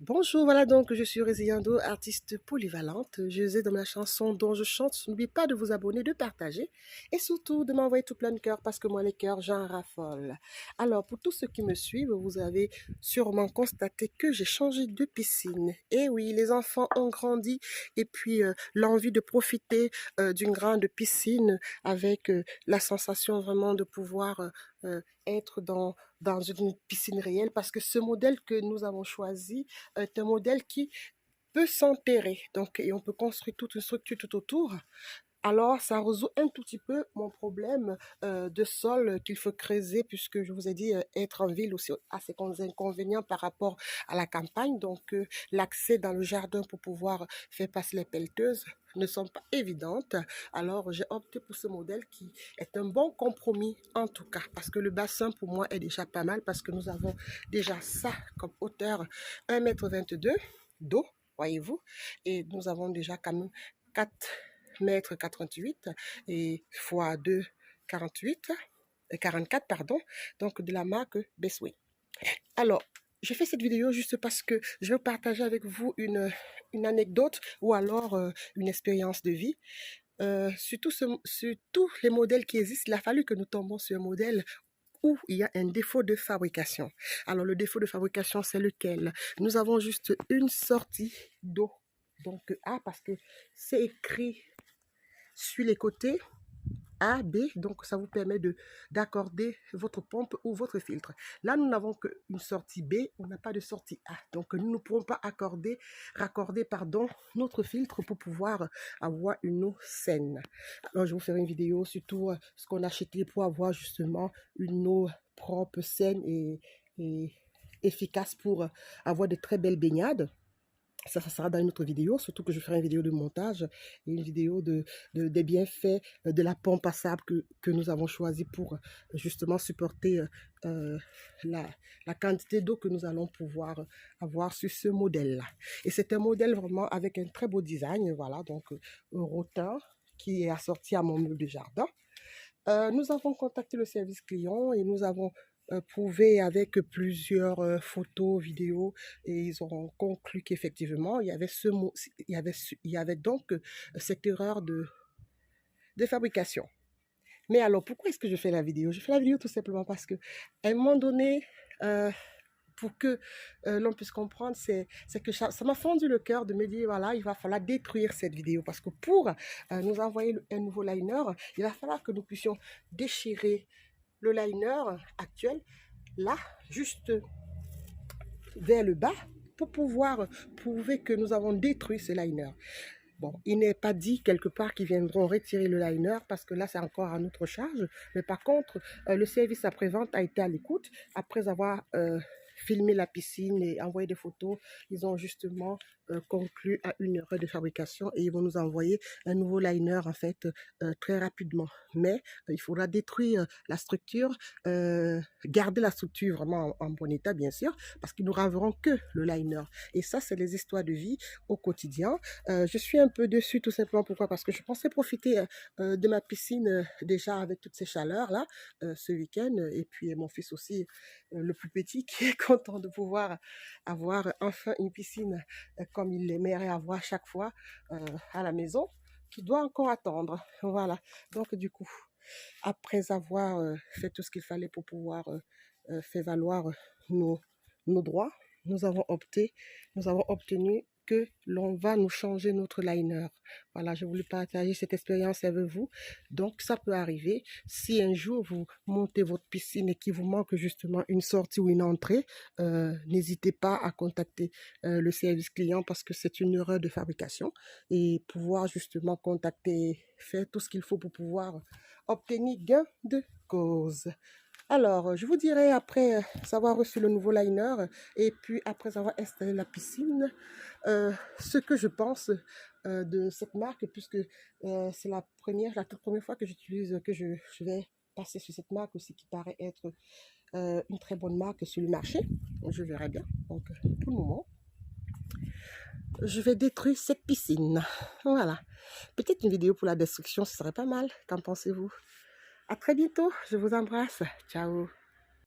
Bonjour, voilà donc je suis Résiando, artiste polyvalente. Je vous ai dans ma chanson dont je chante. N'oubliez pas de vous abonner, de partager et surtout de m'envoyer tout plein de cœur parce que moi les cœurs j'en raffole. Alors pour tous ceux qui me suivent, vous avez sûrement constaté que j'ai changé de piscine. Et oui, les enfants ont grandi et puis l'envie de profiter d'une grande piscine avec la sensation vraiment de pouvoir être dans une piscine réelle parce que ce modèle que nous avons choisi est un modèle qui peut s'enterrer. Donc, et on peut construire toute une structure tout autour. Alors, ça résout un tout petit peu mon problème de sol qu'il faut creuser, puisque je vous ai dit, être en ville aussi a ses inconvénients par rapport à la campagne. Donc, l'accès dans le jardin pour pouvoir faire passer les pelleteuses ne sont pas évidentes. Alors, j'ai opté pour ce modèle qui est un bon compromis en tout cas, parce que le bassin pour moi est déjà pas mal, parce que nous avons déjà ça comme hauteur 1,22 m d'eau, voyez-vous, et nous avons déjà quand même 4,88 m et fois 2, 48, 44, pardon, donc de la marque Bestway. Alors, je fais cette vidéo juste parce que je veux partager avec vous une anecdote ou alors une expérience de vie. Sur tous les modèles qui existent, il a fallu que nous tombions sur un modèle où il y a un défaut de fabrication. Alors, le défaut de fabrication, c'est lequel? Nous avons juste une sortie d'eau. Donc, A, parce que c'est écrit sur les côtés, A, B, donc ça vous permet d'accorder votre pompe ou votre filtre. Là, nous n'avons qu'une sortie B, on n'a pas de sortie A. Donc, nous ne pourrons pas raccorder notre filtre pour pouvoir avoir une eau saine. Alors, je vais vous faire une vidéo sur tout ce qu'on a acheté pour avoir justement une eau propre, saine et efficace pour avoir de très belles baignades. Ça sera dans une autre vidéo, surtout que je ferai une vidéo de montage et une vidéo des bienfaits de la pompe à sable que nous avons choisi pour justement supporter la quantité d'eau que nous allons pouvoir avoir sur ce modèle-là. Et c'est un modèle vraiment avec un très beau design, voilà, donc un rotin qui est assorti à mon meuble de jardin. Nous avons contacté le service client et nous avons prouvé avec plusieurs photos, vidéos, et ils ont conclu qu'effectivement, il y avait donc cette erreur de fabrication. Mais alors, pourquoi est-ce que je fais la vidéo? Je fais la vidéo tout simplement parce que, à un moment donné, pour que l'on puisse comprendre, c'est que ça m'a fendu le cœur de me dire, voilà, il va falloir détruire cette vidéo. Parce que pour nous envoyer un nouveau liner, il va falloir que nous puissions déchirer le liner actuel, là, juste vers le bas, pour pouvoir prouver que nous avons détruit ce liner. Bon, il n'est pas dit quelque part qu'ils viendront retirer le liner parce que là, c'est encore à notre charge. Mais par contre, le service après-vente a été à l'écoute. Après avoir filmé la piscine et envoyé des photos, ils ont justement conclu à une erreur de fabrication et ils vont nous envoyer un nouveau liner en fait très rapidement. Mais il faudra détruire la structure, garder la structure vraiment en bon état bien sûr, parce qu'ils nous raveront que le liner. Et ça, c'est les histoires de vie au quotidien. Je suis un peu déçue tout simplement. Pourquoi? Parce que je pensais profiter de ma piscine déjà avec toutes ces chaleurs-là ce week-end. Et puis mon fils aussi, le plus petit, qui est content de pouvoir avoir enfin une piscine comme il l'aimerait avoir chaque fois à la maison, qui doit encore attendre. Voilà. Donc du coup, après avoir fait tout ce qu'il fallait pour pouvoir faire valoir nos, nos droits, nous avons obtenu que l'on va nous changer notre liner. Voilà, j'ai voulu partager cette expérience avec vous. Donc, ça peut arriver. Si un jour vous montez votre piscine et qu'il vous manque justement une sortie ou une entrée, n'hésitez pas à contacter le service client parce que c'est une erreur de fabrication et pouvoir justement contacter, faire tout ce qu'il faut pour pouvoir obtenir gain de cause. Alors, je vous dirai après avoir reçu le nouveau liner et puis après avoir installé la piscine, ce que je pense de cette marque puisque c'est la toute première fois que je vais passer sur cette marque aussi qui paraît être une très bonne marque sur le marché. Je verrai bien. Donc, pour le moment, je vais détruire cette piscine. Voilà. Peut-être une vidéo pour la destruction, ce serait pas mal. Qu'en pensez-vous? À très bientôt. Je vous embrasse. Ciao.